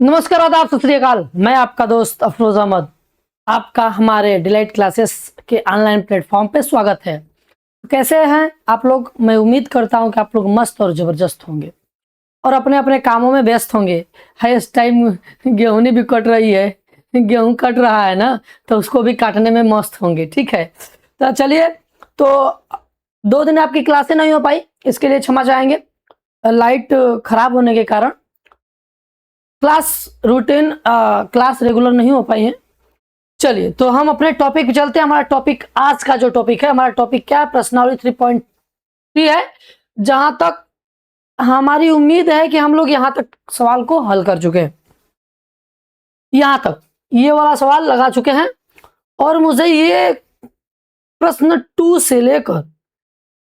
नमस्कार, आदाब, सत श्री अकाल। मैं आपका दोस्त अफरोज अहमद, आपका हमारे डिलाइट क्लासेस के ऑनलाइन प्लेटफॉर्म पे स्वागत है। कैसे हैं आप लोग? मैं उम्मीद करता हूं कि आप लोग मस्त और ज़बरदस्त होंगे और अपने अपने कामों में व्यस्त होंगे। है इस टाइम गेहूं भी कट रही है, गेहूं कट रहा है ना, तो उसको भी काटने में मस्त होंगे। ठीक है, तो चलिए। तो 2 दिन आपकी क्लासें नहीं हो पाई, इसके लिए क्षमा चाहेंगे। लाइट खराब होने के कारण क्लास रेगुलर नहीं हो पाई है। चलिए, तो हम अपने टॉपिक पे चलते हैं। हमारा टॉपिक, आज का जो टॉपिक है, हमारा टॉपिक क्या है? प्रश्नावली 3.3 है। जहां तक हमारी उम्मीद है कि हम लोग यहां तक सवाल को हल कर चुके हैं। यहां तक ये वाला सवाल लगा चुके हैं और मुझे ये प्रश्न 2 से लेकर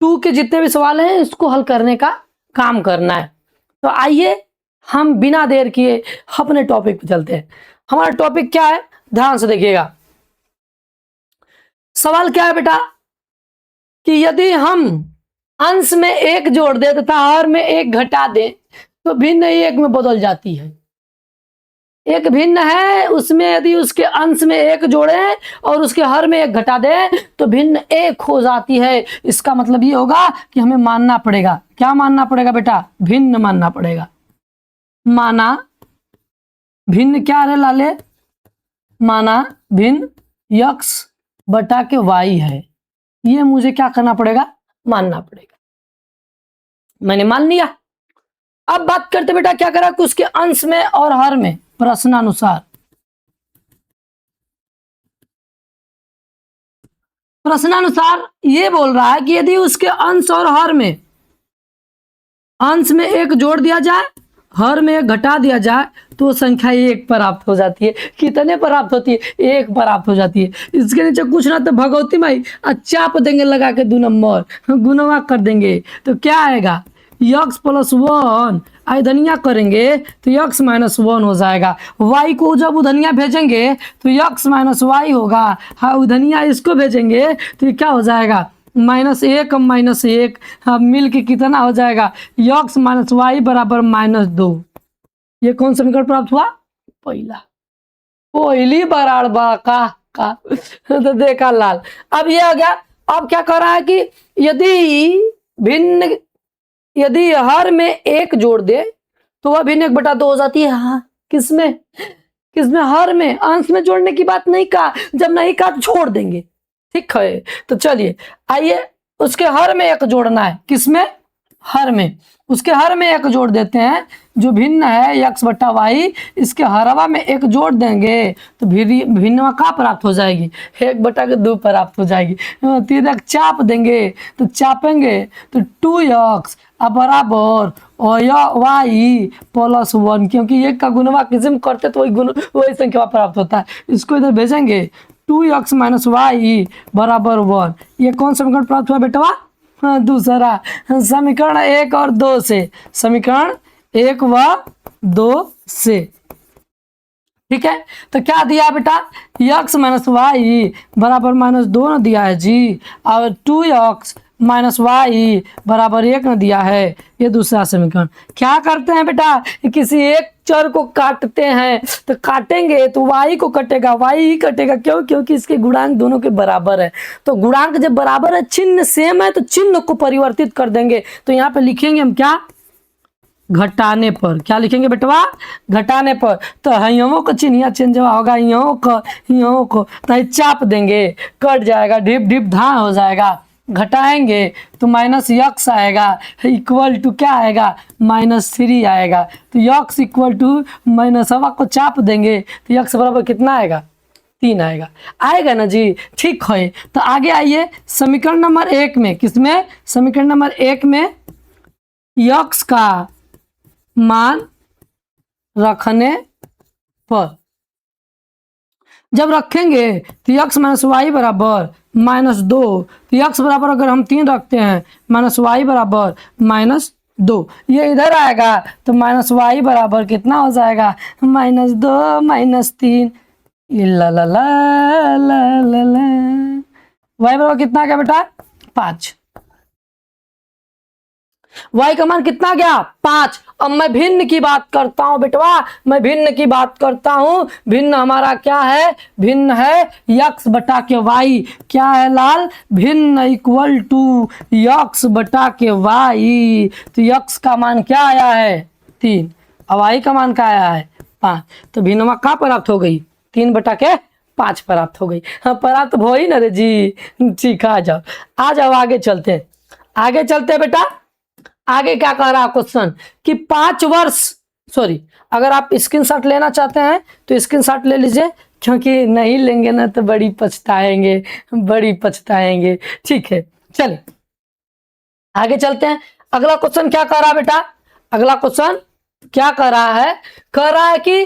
2 के जितने भी सवाल हैं, इसको हल करने का काम करना है। तो आइए हम बिना देर किए अपने टॉपिक पे चलते हैं। हमारा टॉपिक क्या है, ध्यान से देखिएगा। सवाल क्या है बेटा कि यदि हम अंश में 1 जोड़ दें तथा हर में 1 घटा दें तो भिन्न 1 में बदल जाती है। एक भिन्न है, उसमें यदि उसके अंश में 1 जोड़े और उसके हर में 1 घटा दें तो भिन्न 1 हो जाती है। इसका मतलब ये होगा कि हमें मानना पड़ेगा। क्या मानना पड़ेगा बेटा? भिन्न मानना पड़ेगा। माना भिन्न क्या है लाले? माना भिन्न x बटा के y है। ये मुझे क्या करना पड़ेगा? मानना पड़ेगा। मैंने मान लिया। अब बात करते बेटा क्या करा कि उसके अंश में और हर में प्रश्नानुसार ये बोल रहा है कि यदि उसके अंश और हर में, अंश में 1 जोड़ दिया जाए, हर में 1 घटा दिया जाए तो संख्या 1 प्राप्त हो जाती है। कितने प्राप्त होती है? 1 प्राप्त हो जाती है। इसके नीचे कुछ ना तो भगवती माई चाप देंगे लगा के 2 नंबर, गुणवा कर देंगे तो क्या आएगा? x + 1। धनिया करेंगे तो x - 1 हो जाएगा। y को जब उधनिया भेजेंगे तो x - y होगा। हाँ, उधनिया इसको भेजेंगे तो ये क्या हो जाएगा? -1 हाँ, मिल के कितना हो जाएगा? x - y बराबर -2। ये कौन समीकरण प्राप्त हुआ? पहला। पहली बराड़ का तो देखा लाल। अब ये आ गया। अब क्या कर रहा है कि यदि हर में 1 जोड़ दे तो वह भिन्न 1/2 हो जाती है। हाँ, किसमें? हर में। अंश में जोड़ने की बात नहीं कहा, जब नहीं कहा तो छोड़ देंगे। ठीक है, तो चलिए आइए, उसके हर में 1 जोड़ना है। किसमें? हर में। उसके हर में 1 जोड़ देते हैं, जो भिन्न है x बटा वाई, इसके हरवा में 1 जोड़ देंगे तो भिन्नवा का प्राप्त हो जाएगी? 1/2 प्राप्त हो जाएगी। 3 चाप देंगे तो चापेंगे तो 2x बराबर और y + 1, क्योंकि 1 का गुणवा किस्म करते तो वही संख्या प्राप्त होता है। इसको इधर भेजेंगे 2x - y बराबर 1। ये कौन समीकरण प्राप्त हुआ बेटवा? हाँ, दूसरा समीकरण 1 और 2 से। समीकरण 1 व 2 से। ठीक है, तो क्या दिया बेटा? x - y बराबर -2 न दिया है जी, और 2x - y बराबर 1 न दिया है। ये दूसरा समीकरण। क्या करते हैं बेटा? किसी एक चर को काटते हैं तो काटेंगे तो y को कटेगा, y ही कटेगा। क्यों? क्योंकि इसके गुणांक दोनों के बराबर है। तो गुणांक जब बराबर है, चिन्ह सेम है, तो चिन्ह को परिवर्तित कर देंगे। तो यहाँ पे लिखेंगे हम क्या? घटाने पर। क्या लिखेंगे बेटवा? घटाने पर। तो हियों को चिन्ह चेंज होगा, हियों को तो चाप देंगे, कट जाएगा, ढिप ढिप धा हो जाएगा। घटाएंगे तो -x आएगा, इक्वल टू क्या आएगा? -3 आएगा। तो x इक्वल टू -1 को चाप देंगे तो x बराबर कितना आएगा? 3 आएगा ना जी। ठीक है, तो आगे आइए समीकरण नंबर 1 में। किसमें? समीकरण नंबर 1 में x का मान रखने पर, जब रखेंगे तो x - y बराबर -2, तो x बराबर अगर हम 3 रखते हैं, -y बराबर -2, ये इधर आएगा तो -y बराबर कितना हो जाएगा? -2 - 3। ला ला ला ला ला ला। y बराबर कितना आ गया बेटा? 5। y का मान कितना गया 5। अब मैं भिन्न की बात करता हूं बेटवा, मैं भिन्न की बात करता हूं। भिन्न हमारा क्या है, भिन्न है x बटा के y। क्या है लाल, भिन्न इक्वल टू x बटा के y। तो x का मान क्या आया है 3, अब y का मान क्या आया है 5। तो भिन्नवा कहाँ प्राप्त हो गई, 3 बटा के 5 प्राप्त हो गई। हाँ प्राप्त हो ही ना रे जी। ठीक है, आ जाओ आगे चलते हैं, आगे चलते हैं बेटा। आगे क्या कह रहा क्वेश्चन कि 5 वर्ष, सॉरी, अगर आप स्क्रीनशॉट लेना चाहते हैं तो स्क्रीनशॉट ले लीजिए, क्योंकि नहीं लेंगे ना तो बड़ी पछताएंगे, बड़ी पछताएंगे। ठीक है, चलिए आगे चलते हैं। अगला क्वेश्चन क्या कह रहा है बेटा, अगला क्वेश्चन क्या कह रहा है, कह रहा है कि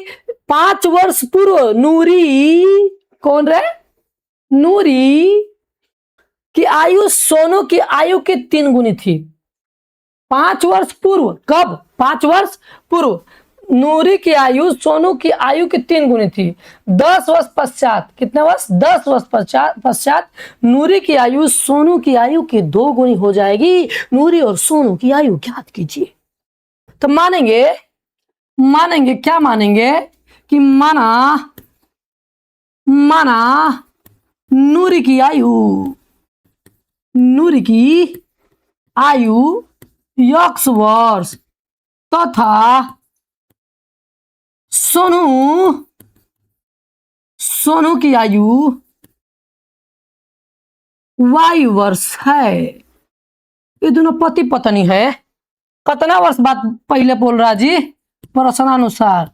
5 वर्ष पूर्व नूरी, कौन रे, नूरी की आयु सोनू की आयु के 3 गुनी थी। 5 वर्ष पूर्व, कब, 5 वर्ष पूर्व नूरी की आयु सोनू की आयु की 3 गुनी थी। 10 वर्ष पश्चात, कितने वर्ष, 10 वर्ष पश्चात नूरी की आयु सोनू की आयु की 2 गुनी हो जाएगी। नूरी और सोनू की आयु ज्ञात कीजिए। तो मानेंगे, मानेंगे क्या मानेंगे कि माना नूरी की आयु, नूरी की आयु x वर्ष तथा सोनू की आयु y वर्ष है। ये दोनों पति पत्नी है। कितना वर्ष बाद पहले बोल रहा जी, प्रश्नानुसार,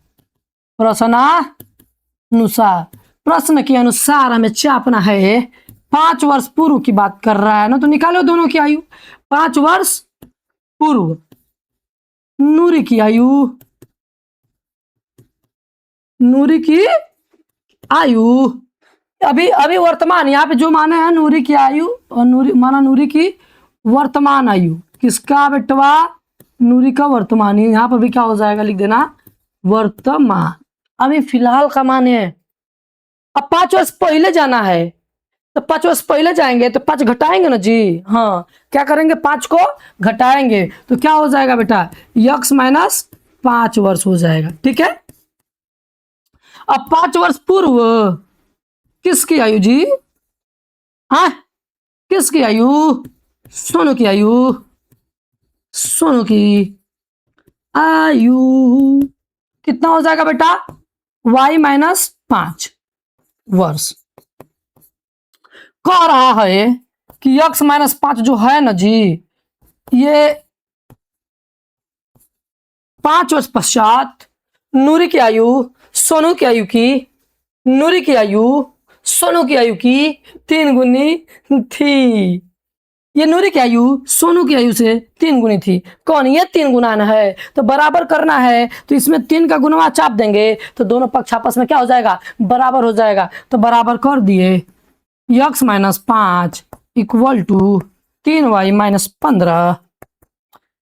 प्रश्नानुसार, प्रश्न के अनुसार हमें चापना है। 5 वर्ष पूर्व की बात कर रहा है ना, तो निकालो दोनों की आयु। 5 वर्ष पूर्व नूरी की आयु, नूरी की आयु, अभी अभी वर्तमान, यहाँ पे जो माना है नूरी की आयु और नूरी माना नूरी की वर्तमान आयु। किसका बेटवा, नूरी का वर्तमान। यहाँ पर भी क्या हो जाएगा, लिख देना वर्तमान। अभी फिलहाल का मान है। अब 5 वर्ष पहले जाना है, तो 5 वर्ष पहले जाएंगे तो 5 घटाएंगे ना जी। हाँ क्या करेंगे, 5 को घटाएंगे तो क्या हो जाएगा बेटा, x माइनस 5 वर्ष हो जाएगा। ठीक है, अब 5 वर्ष पूर्व किसकी आयु जी, हाँ किसकी आयु, सोनू की आयु, सोनू की आयु कितना हो जाएगा बेटा, y माइनस 5 वर्ष। कह रहा है कि x माइनस 5 जो है ना जी, ये 5 वर्ष पश्चात नूरी की आयु सोनू की आयु की, नूरी की आयु सोनू की आयु की 3 गुनी थी। ये नूरी की आयु सोनू की आयु से 3 गुनी थी। कौन, ये 3 गुना है, तो बराबर करना है तो इसमें 3 का गुणा चाप देंगे तो दोनों पक्ष आपस में क्या हो जाएगा, बराबर हो जाएगा। तो बराबर कर दिए, x minus 5 equal to 3y minus 15।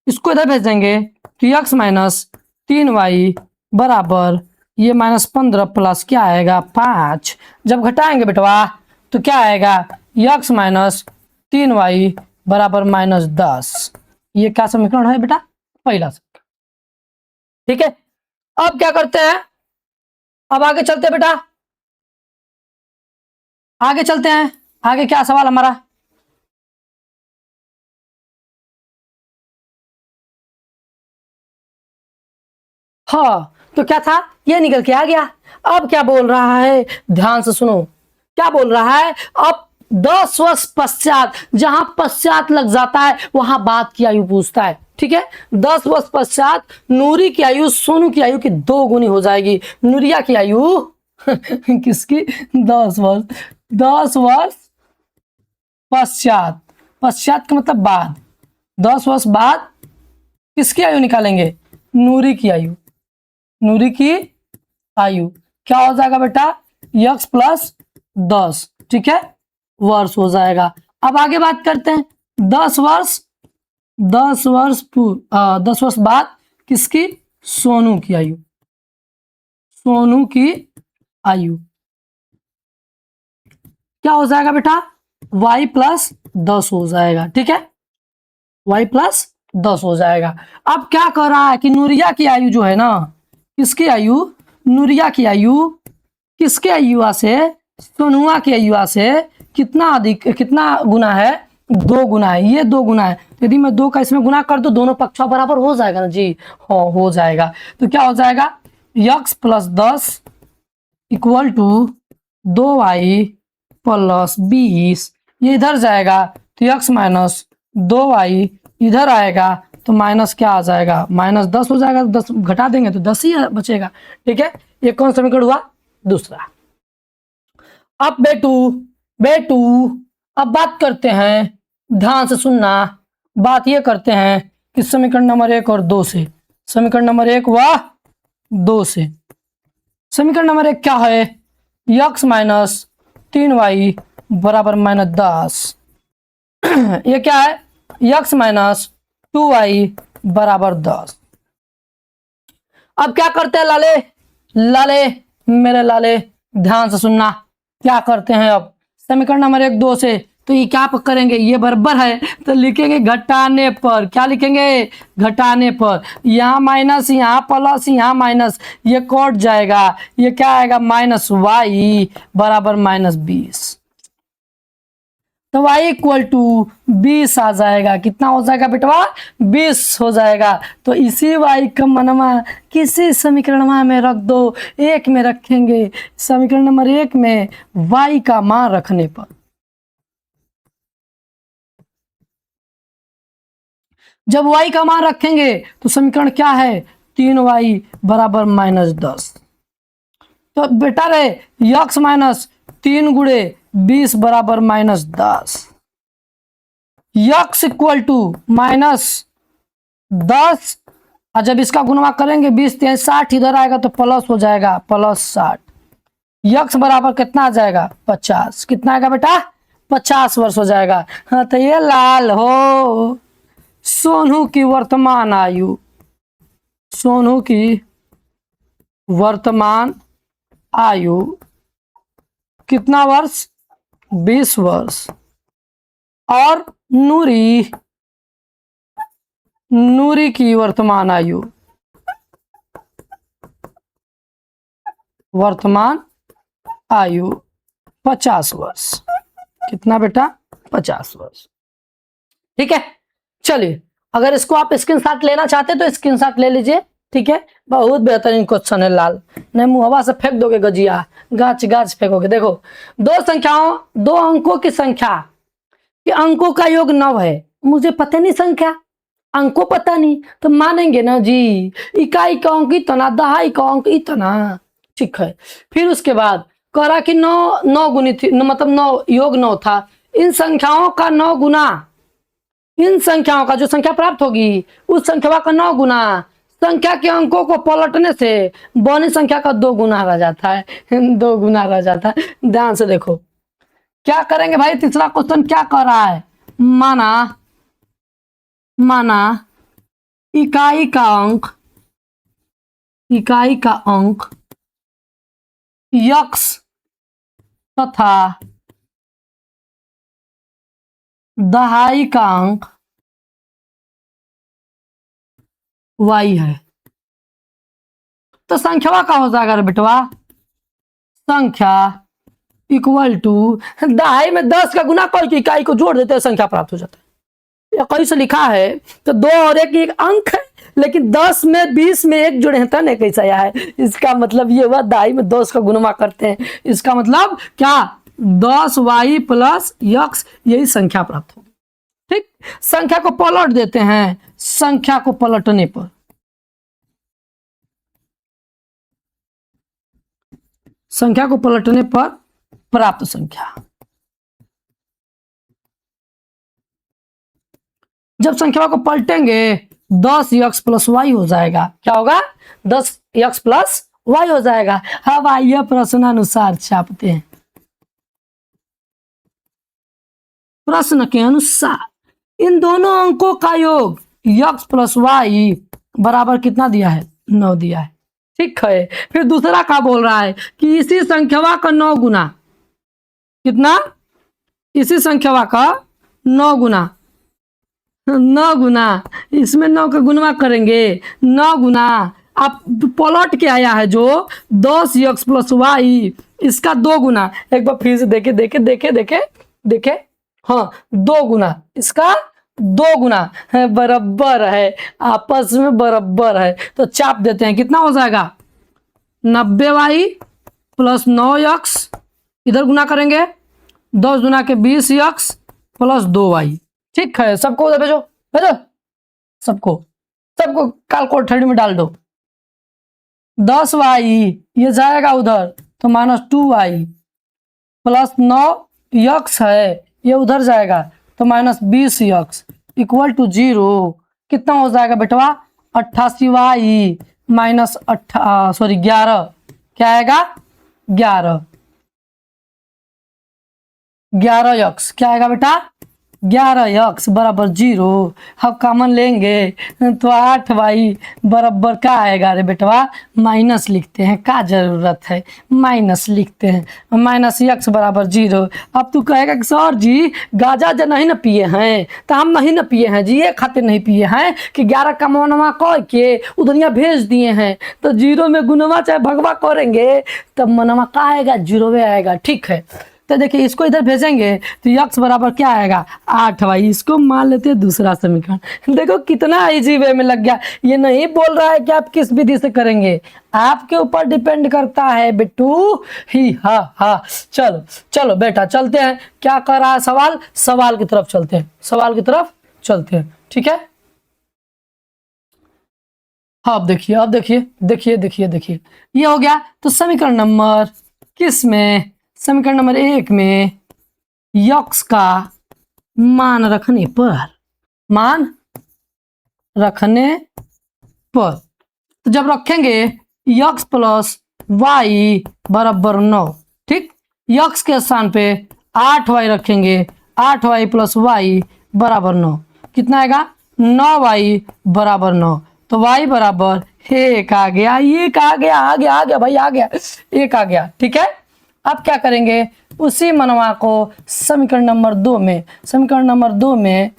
इसको इधर भेज देंगे तो x माइनस 3y बराबर ये माइनस 15 प्लस क्या आएगा 5। जब घटाएंगे बेटवा तो क्या आएगा, x माइनस 3y बराबर माइनस 10। ये क्या समीकरण है बेटा, पहला समीकरण। ठीक है, अब क्या करते हैं, अब आगे चलते हैं बेटा, आगे चलते हैं। आगे क्या सवाल हमारा, हाँ तो क्या था, ये निकल के आ गया। अब क्या बोल रहा है, ध्यान से सुनो, क्या बोल रहा है, अब 10 वर्ष पश्चात, जहां पश्चात लग जाता है वहां बाद की आयु पूछता है। ठीक है, 10 वर्ष पश्चात नूरी की आयु सोनू की आयु की 2 गुनी हो जाएगी। नूरिया की आयु किसकी, 10 वर्ष, 10 वर्ष पश्चात, पश्चात का मतलब बाद, 10 वर्ष बाद किसकी आयु निकालेंगे, नूरी की आयु, नूरी की आयु क्या हो जाएगा बेटा, x प्लस 10। ठीक है, वर्ष हो जाएगा। अब आगे बात करते हैं, 10 वर्ष, 10 वर्ष पूर्व, 10 वर्ष बाद किसकी, सोनू की आयु, सोनू की आयु क्या हो जाएगा बेटा, y प्लस 10 हो जाएगा। ठीक है, y प्लस 10 हो जाएगा। अब क्या कर रहा है कि नूरिया की आयु जो है ना, किसकी आयु, नूरिया की आयु किसके अयुआ से, सोनुआ के अयुआ से कितना अधिक, कितना गुना है, 2 गुना है, ये 2 गुना है। तो यदि मैं 2 का इसमें गुना कर दो, दोनों पक्षों बराबर हो जाएगा ना जी, हाँ हो जाएगा। तो क्या हो जाएगा, x plus 10 equal to 2y plus 20, ये इधर जाएगा तो x माइनस 2y इधर आएगा तो माइनस क्या आ जाएगा, माइनस 10 हो जाएगा। 10 घटा देंगे तो 10 ही बचेगा। ठीक है, ये कौन समीकरण हुआ, दूसरा। अब बेटू अब बात करते हैं, ध्यान से सुनना, बात ये करते हैं कि समीकरण नंबर 1 और 2 से, समीकरण नंबर 1 व 2 से। समीकरण नंबर 1 क्या है, x माइनस 3y बराबर माइनस 10। ये क्या है, x माइनस 2y बराबर 10। अब क्या करते हैं लाले, लाले मेरे लाले ध्यान से सुनना, क्या करते हैं अब समीकरण नंबर 1 2 से, तो ये क्या करेंगे, ये बराबर है तो लिखेंगे घटाने पर, क्या लिखेंगे, घटाने पर। यहाँ माइनस, यहाँ प्लस, यहाँ माइनस, ये कट जाएगा, ये क्या आएगा, माइनस वाई बराबर माइनस 20। तो y इक्वल टू 20 आ जाएगा। कितना हो जाएगा बेटवा, 20 हो जाएगा। तो इसी y का मनवा किसी समीकरण में रख दो, 1 में रखेंगे, समीकरण नंबर 1 में y का मान रखने पर। जब y का मान रखेंगे तो समीकरण क्या है, 3y बराबर माइनस 10। तो बेटा रे x माइनस 3 गुणे 20 बराबर minus 10, x equal to minus 10। और जब इसका गुणा करेंगे 20 3 60 इधर आएगा तो प्लस हो जाएगा, प्लस 60। x बराबर कितना आ जाएगा, 50। कितना आएगा बेटा, 50 वर्ष हो जाएगा। हाँ तो ये लाल हो सोनू की वर्तमान आयु, सोनू की वर्तमान आयु कितना वर्ष, 20 वर्ष। और नूरी, नूरी की वर्तमान आयु, वर्तमान आयु 50 वर्ष। कितना बेटा, 50 वर्ष। ठीक है, चलिए अगर इसको आप स्क्रीनशॉट लेना चाहते तो स्क्रीनशॉट ले लीजिए। ठीक है, बहुत बेहतरीन क्वेश्चन है लाल, नहीं मुंह हवा से फेंक दोगे गजिया, गाछ गाछ फेंकोगे। देखो, दो संख्याओं, 2 अंकों की संख्या कि अंकों का योग 9 है, मुझे पता नहीं संख्या, अंकों पता नहीं, तो मानेंगे ना जी, इकाई का अंक इतना, दहाई का अंक इतना। ठीक है, फिर उसके बाद करा कि 9 गुनी थी, मतलब 9 योग 9 था, इन संख्याओं का 9 गुना, इन संख्याओं का जो संख्या प्राप्त होगी उस संख्या का 9 गुना, संख्या के अंकों को पलटने से बनी संख्या का 2 गुना रह जाता है, 2 गुना रह जाता है। ध्यान से देखो क्या करेंगे भाई, तीसरा क्वेश्चन क्या कर रहा है, माना इकाई का अंक, इकाई का अंक x तथा दहाई का अंक y है, तो संख्या का हो जाएगा रे बेटवा, संख्या इक्वल टू दहाई में 10 का गुना करके इकाई को जोड़ देते हैं, संख्या प्राप्त हो जाता है। या कहीं से लिखा है तो 2 और 1 एक अंक है, लेकिन 10 में 20 में 1 जोड़े हैं तो नहीं कैसा आया है। इसका मतलब ये हुआ दहाई में 10 का गुणा करते हैं, इसका मतलब क्या, 10y प्लस x, यही संख्या प्राप्त होगी। ठीक, संख्या को पलट देते हैं, संख्या को पलटने पर संख्या को पलटने पर प्राप्त संख्या, जब संख्या को पलटेंगे 10x प्लस वाई हो जाएगा। क्या होगा, 10x प्लस वाई हो जाएगा। अब आइए प्रश्न अनुसार छापते हैं, प्रश्न के अनुसार इन दोनों अंकों का योग x प्लस वाई बराबर कितना दिया है, 9 दिया है। ठीक है, फिर दूसरा क्या बोल रहा है कि इसी संख्या का 9 गुना, कितना, इसी संख्या का 9 गुना 9 गुना, इसमें 9 का गुणा करेंगे, 9 गुना आप पलट के आया है जो 10x प्लस वाई, इसका 2 गुना, एक बार फिर से देखे देखे देखे देखे देखे, हाँ 2 गुना, इसका 2 गुना है, बराबर है, आपस में बराबर है। तो चाप देते हैं, कितना हो जाएगा 90y प्लस 9x, इधर गुना करेंगे 10 गुना के 20x प्लस 2y। ठीक है, सबको उधर भेजो, भेजो सबको, सबको कैलकुलेटर में डाल दो। 10y ये जाएगा उधर तो -2y प्लस 9x है ये उधर जाएगा तो -20x इक्वल टू 0। कितना हो जाएगा बेटवा 88y माइनस 11, क्या आएगा 11x, क्या आएगा बेटा 11x बराबर 0। अब कॉमन लेंगे तो 8y बराबर क्या आएगा रे बेटवा, माइनस लिखते हैं, क्या जरूरत है, माइनस लिखते हैं, -x बराबर 0। अब तू कहेगा कि सर जी गाजा जो नहीं ना पिए हैं, तो हम नहीं ना पिए हैं जी, ये खातिर नहीं पिए हैं कि 11 का मनवा कह के उधनिया भेज दिए हैं, तो 0 में गुनवा चाहे भगवा करेंगे तब मनवा का आएगा 0 आएगा। ठीक है, तो देखिए इसको इधर भेजेंगे तो x बराबर क्या आएगा 8y, इसको मान लेते हैं दूसरा समीकरण। देखो कितना इजी वे में लग गया, ये नहीं बोल रहा है कि आप किस विधि से करेंगे, आपके ऊपर डिपेंड करता है बिट्टू ही। हा चलो चलो बेटा चलते हैं, क्या कर रहा है सवाल, सवाल की तरफ चलते हैं, सवाल की तरफ चलते हैं। ठीक है, हाँ अब देखिए, अब देखिए देखिए देखिए देखिए ये हो गया। तो समीकरण नंबर किस में, समीकरण नंबर 1 में यक्स का मान रखने पर, मान रखने पर, तो जब रखेंगे यक्स प्लस वाई बराबर 9, ठीक, यक्स के स्थान पे 8y रखेंगे, 8y प्लस वाई बराबर 9, कितना आएगा 9y बराबर 9, तो y बराबर 1 आ गया, एक आ गया, आ गया आ गया भाई, आ गया 1 आ गया। ठीक है, अब क्या करेंगे उसी मनवा को समीकरण नंबर 2 में, समीकरण नंबर 2 में,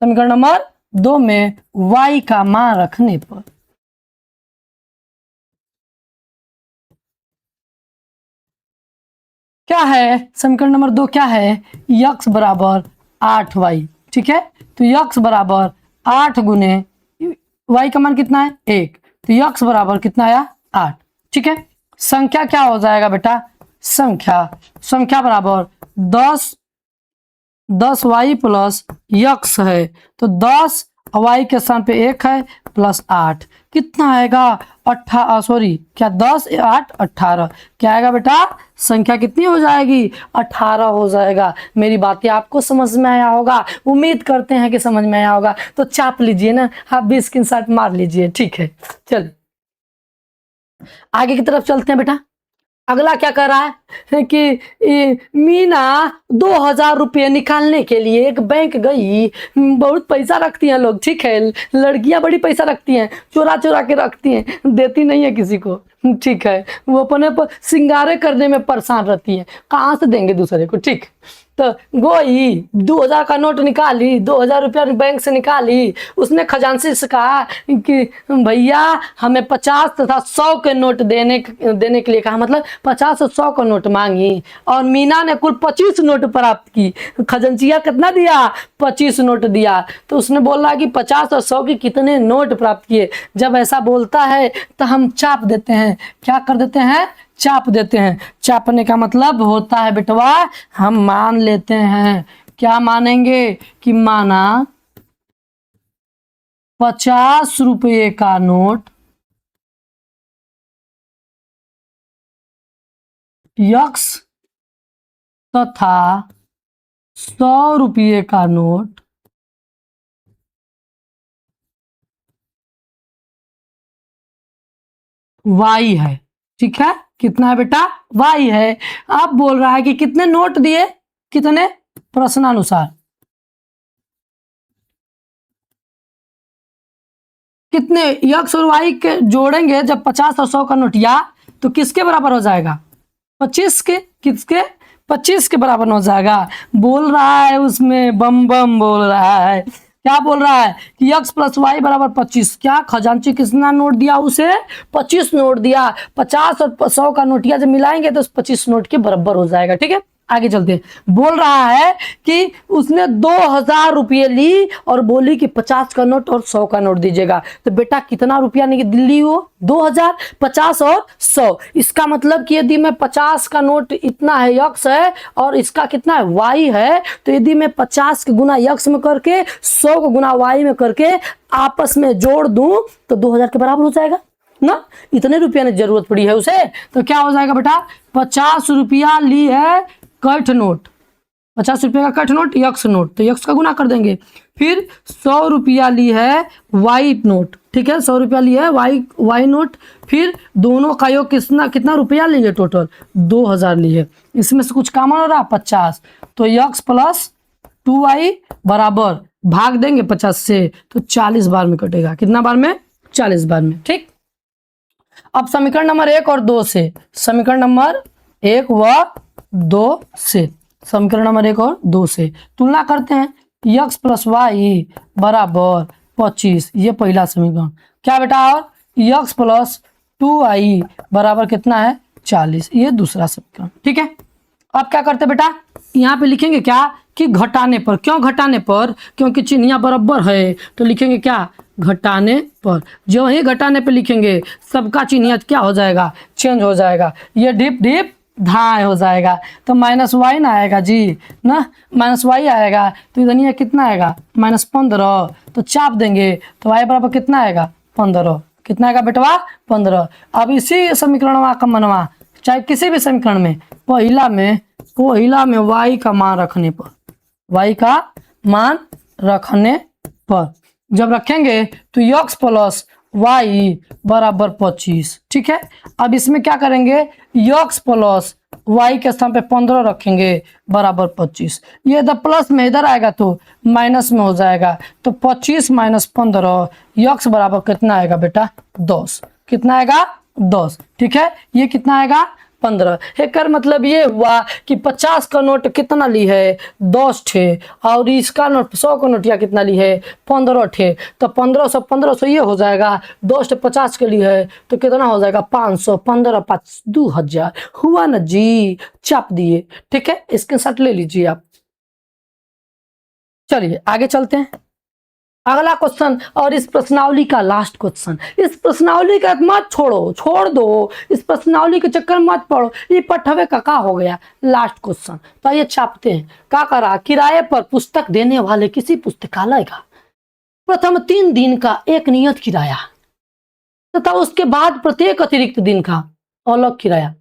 समीकरण नंबर 2 में y का मान रखने पर, क्या है समीकरण नंबर 2 क्या है, x बराबर 8y। ठीक है, तो x बराबर 8 गुने y का मान कितना है 1, तो x बराबर कितना आया 8। ठीक है, संख्या क्या हो जाएगा बेटा, संख्या बराबर 10y प्लस x है, तो 10 y के स्थान पे 1 है प्लस 8, कितना आएगा 10 8 18, क्या आएगा बेटा, संख्या कितनी हो जाएगी 18 हो जाएगा। मेरी बातें आपको समझ में आया होगा, उम्मीद करते हैं कि समझ में आया होगा, तो चाप लीजिए ना, आप भी स्क्रीनशॉट मार लीजिए। ठीक है, चलिए आगे की तरफ चलते हैं बेटा। अगला क्या कर रहा है कि मीना 2000 रुपये निकालने के लिए एक बैंक गई, बहुत पैसा रखती हैं लोग, ठीक है, लड़कियां बड़ी पैसा रखती हैं, चुरा चुरा के रखती हैं, देती नहीं है किसी को। ठीक है, वो अपने पर सिंगारे करने में परेशान रहती हैं, कहाँ से देंगे दूसरे को। ठीक, तो गोई 2000 का नोट निकाली, 2000 रुपया बैंक से निकाली, उसने खजांची से कहा कि भैया हमें 50 तथा 100 के नोट देने के लिए कहा, मतलब 50 और 100 का नोट मांगी, और मीना ने कुल 25 नोट प्राप्त की। खजांचिया कितना दिया 25 नोट दिया, तो उसने बोला कि 50 और 100 के कितने नोट प्राप्त किए। जब ऐसा बोलता है तो हम चाप देते हैं, क्या कर देते हैं, चाप देते हैं। चापने का मतलब होता है बेटवा हम मान लेते हैं, क्या मानेंगे कि माना 50 रुपये का नोट यक्स तथा 100 रुपये का नोट वाई है। ठीक है, कितना है बेटा वाई है। अब बोल रहा है कि कितने नोट दिए, कितने, प्रश्नानुसार कितने, यक्स और वाई के जोड़ेंगे जब 50 और 100 का नोट, या तो किसके बराबर हो जाएगा 25 के, किसके 25 के बराबर हो जाएगा। बोल रहा है उसमें बम बम बोल रहा है क्या बोल रहा है कि x प्लस वाई बराबर 25। क्या खजांची कितना नोट दिया उसे? 25 नोट दिया। 50 और 100 का नोटिया जब मिलाएंगे तो 25 नोट के बराबर हो जाएगा। ठीक है, आगे चलते हैं। बोल रहा है कि उसने 2000 रुपये ली और बोली कि 50 का नोट और 100 का नोट दीजिएगा। तो बेटा कितना रुपया ली वो? 2000, 50 और 100। इसका मतलब कि यदि मैं 50 का नोट इतना है यक्स है और इसका कितना है वाई है, तो यदि मैं 50 के गुना यक्स में करके 100 को गुना वाई में करके आपस में जोड़ दूं तो 2000 के बराबर हो जाएगा ना। इतने रुपया की जरूरत पड़ी है उसे, तो क्या हो जाएगा बेटा? 50 रुपया ली है कठ नोट, 50 रुपये का कठ नोट यक्स नोट, तो यक्स का गुना कर देंगे। फिर 100 रुपया ली है वाई नोट। ठीक है, 100 रुपया ली है वाई नोट। फिर दोनों का योग कितना रुपया लिए टोटल? 2000 लिए। इसमें से कुछ कॉमन हो रहा 50, तो यक्स प्लस 2y बराबर भाग देंगे 50 से, तो 40 बार में कटेगा। कितना बार में? 40 बार में। ठीक, अब समीकरण नंबर 1 और 2 से, समीकरण नंबर 1 व 2 से, समीकरण नंबर 1 और 2 से तुलना करते हैं। यक्स प्लस वाई बराबर 25, ये पहला समीकरण। क्या बेटा? और यक्स प्लस 2i बराबर कितना है? 40, ये दूसरा समीकरण। ठीक है, अब क्या करते बेटा? यहाँ पे लिखेंगे क्या कि घटाने पर। क्यों घटाने पर? क्योंकि चिन्हिया बराबर है, तो लिखेंगे क्या? घटाने पर। जो ही घटाने पे लिखेंगे सबका चिन्हिया क्या हो जाएगा? चेंज हो जाएगा। ये डिप डिप धाए हो जाएगा, तो माइनस वाई ना आएगा जी ना, माइनस वाई आएगा। तो इधर ये कितना आएगा? -15। तो चाप देंगे तो वाई बराबर कितना आएगा? 15। कितना आएगा बेटवा? 15। अब इसी समीकरण का मनवा, चाहे किसी भी समीकरण में पहिला में वाई का मान रखने पर, वाई का मान रखने पर जब रखेंगे तो यक्स प्लस वाई बराबर 25। ठीक है, अब इसमें क्या करेंगे? यक्स प्लस वाई के स्थान पे 15 रखेंगे बराबर 25। ये इधर प्लस में इधर आएगा तो माइनस में हो जाएगा, तो 25 - 15 यक्स बराबर कितना आएगा बेटा? 10। कितना आएगा? 10। ठीक है, ये कितना आएगा? 15। एकर मतलब ये हुआ कि 50 का नोट कितना ली है? 10 ठे, और इसका नोट 100 का नोट या कितना ली है? 15 ठे। तो 1500 ये हो जाएगा। 10 ठे 50 के लिए है तो कितना हो जाएगा? 500। 15 5 2000 हुआ ना जी, चाप दिए। ठीक है, स्क्रीनशॉट ले लीजिए आप। चलिए आगे चलते हैं। अगला क्वेश्चन और इस प्रश्नावली का लास्ट क्वेश्चन। इस प्रश्नावली का मत छोड़ दो, इस प्रश्नावली के चक्कर मत पड़ो। ये पठवे का हो गया लास्ट क्वेश्चन। तो ये छापते हैं। क्या करा? किराए पर पुस्तक देने वाले किसी पुस्तकालय का प्रथम 3 दिन का एक नियत किराया तथा उसके बाद प्रत्येक अतिरिक्त दिन का अलग किराया।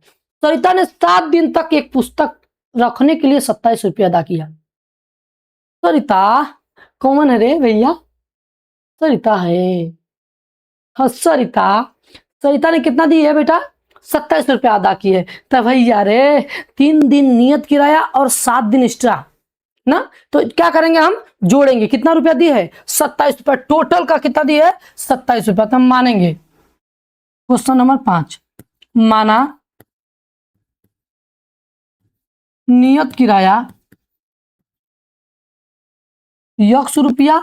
सरिता ने 7 दिन तक एक पुस्तक रखने के लिए 27 रुपया अदा किया। सरिता कौन है रे भैया? सरिता है। हाँ सरिता ने कितना दी है बेटा? 27 रुपया अदा किए। तब भैया रे 3 दिन नियत किराया और 7 दिन एक्स्ट्रा ना, तो क्या करेंगे? हम जोड़ेंगे। कितना रुपया दी है? 27 रुपया। टोटल का कितना दी है? 27 रुपया। तो हम मानेंगे। क्वेश्चन नंबर 5, माना नियत किराया यक्स रुपया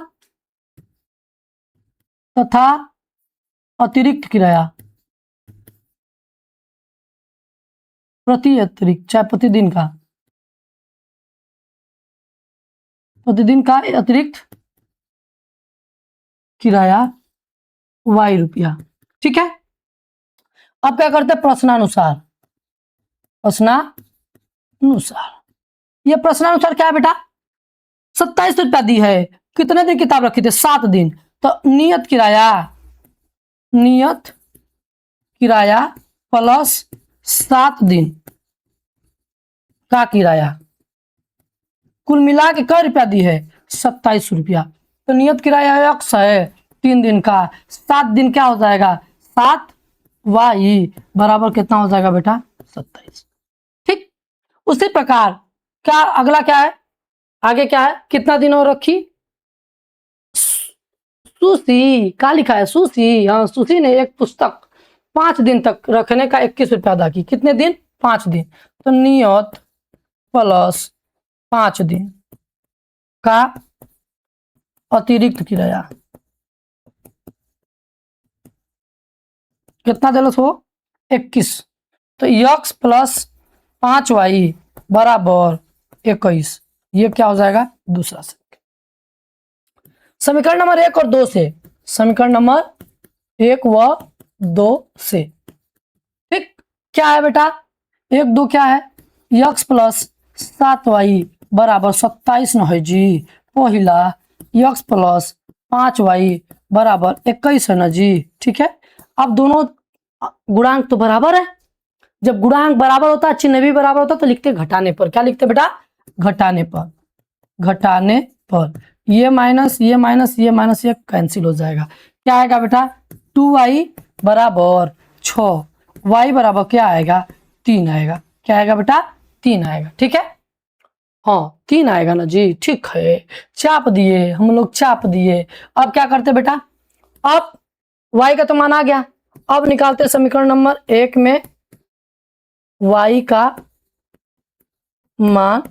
तथा अतिरिक्त किराया अतिरिक्त, चाहे प्रतिदिन का अतिरिक्त किराया वाई रुपया। ठीक है, अब क्या करते हैं? प्रश्नानुसार। ये प्रश्नानुसार क्या है बेटा? 27 रुपया दी है। कितने दिन किताब रखी थे? 7 दिन। तो नियत किराया प्लस 7 दिन का किराया, कुल मिला के क्या रुपया दी है? 27 रुपया। तो नियत किराया यक्स है 3 दिन का, 7 दिन क्या हो जाएगा? 7 वाई बराबर कितना हो जाएगा बेटा? 27। ठीक, उसी प्रकार क्या अगला क्या है? आगे क्या है? कितना दिन और रखी? सुशी क्या लिखा है? सुशी। हाँ, सुशी ने एक पुस्तक 5 दिन तक रखने का 21 रुपया अदा की। कितने दिन? 5 दिन। तो नियत प्लस 5 दिन का अतिरिक्त किराया कितना दिलस हो 21। तो x प्लस 5y बराबर 21। ये क्या हो जाएगा दूसरा समीकरण नंबर 1 और 2 से, समीकरण नंबर 1 व 2 से। ठीक, क्या है बेटा 1 2 क्या है x प्लस 7y बराबर 27 न है जी। पहला x प्लस 5y बराबर 21 है ना जी। ठीक है, अब दोनों गुणांक तो बराबर है। जब गुणांक बराबर होता है, चिन्ह भी बराबर होता है, तो लिखते घटाने पर। क्या लिखते बेटा घटाने पर। घटाने पर ये माइनस ये माइनस ये माइनस ये कैंसिल हो जाएगा। क्या आएगा बेटा 2y बराबर 6, y बराबर क्या आएगा 3 आएगा। क्या आएगा बेटा 3 आएगा। ठीक है, हाँ 3 आएगा ना जी। ठीक है, चाप दिए हम लोग, चाप दिए। अब क्या करते बेटा, अब y का तो मान आ गया। अब निकालते समीकरण नंबर 1 में y का मान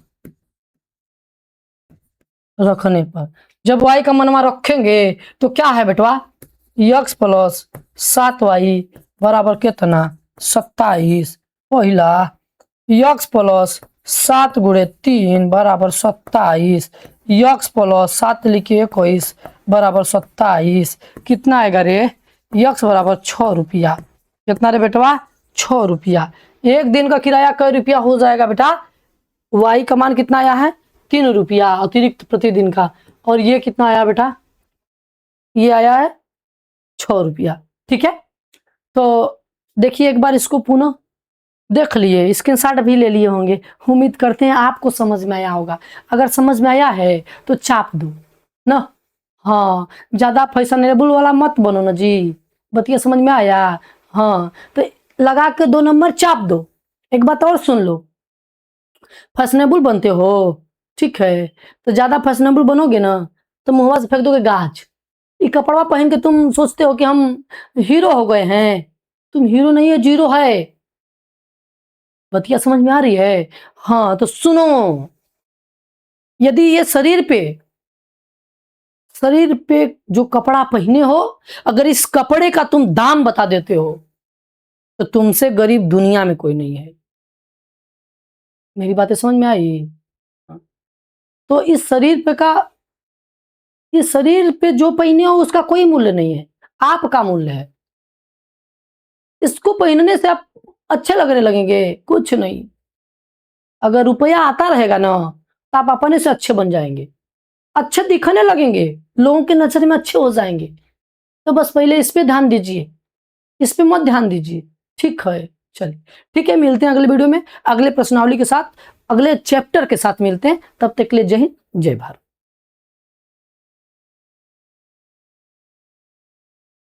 रखने पर। जब y का मान रखेंगे तो क्या है बेटवा x प्लस 7y बराबर कितना 27। पहला x प्लस 7 गुणे 3 बराबर 27। x प्लस 7 लिखिए 21 बराबर 27। कितना आएगा रे x बराबर 6 रुपया। कितना रे बेटवा 6 रुपया। एक दिन का किराया कई रुपया हो जाएगा बेटा, y का मान कितना आया है 3 रुपया अतिरिक्त प्रतिदिन का। और ये कितना आया बेटा, ये आया है 6 रुपया। ठीक है, तो देखिए एक बार इसको पुनः देख लिए, स्क्रीनशॉट भी ले लिए होंगे। उम्मीद करते हैं आपको समझ में आया होगा। अगर समझ में आया है तो चाप दो ना। हाँ, ज्यादा फैशनेबल वाला मत बनो ना जी। बतिया समझ में आया। हाँ, तो लगा के 2 नंबर चाप दो। एक बात और सुन लो, फैशनेबल बनते हो ठीक है, तो ज्यादा फैशनेबल बनोगे ना तो मुहवा से फेंक दोगे गाज। ये कपड़ा पहन के तुम सोचते हो कि हम हीरो हो गए हैं। तुम हीरो नहीं है, जीरो है। बतिया समझ में आ रही है। हाँ, तो सुनो, यदि ये शरीर पे जो कपड़ा पहने हो, अगर इस कपड़े का तुम दाम बता देते हो तो तुमसे गरीब दुनिया में कोई नहीं है। मेरी बातें समझ में आई। तो इस शरीर पे जो पहने हो उसका कोई मूल्य नहीं है, आपका मूल्य है। इसको पहनने से आप अच्छे लगने लगेंगे, कुछ नहीं। अगर रुपया आता रहेगा ना तो आप अपने से अच्छे बन जाएंगे, अच्छे दिखने लगेंगे, लोगों के नजर में अच्छे हो जाएंगे। तो बस पहले इस पे ध्यान दीजिए, इस पे मत ध्यान दीजिए। ठीक है, चलिए ठीक है, मिलते हैं अगले वीडियो में अगले प्रश्नावली के साथ, अगले चैप्टर के साथ मिलते हैं। तब तक के लिए जय हिंद जय भारत।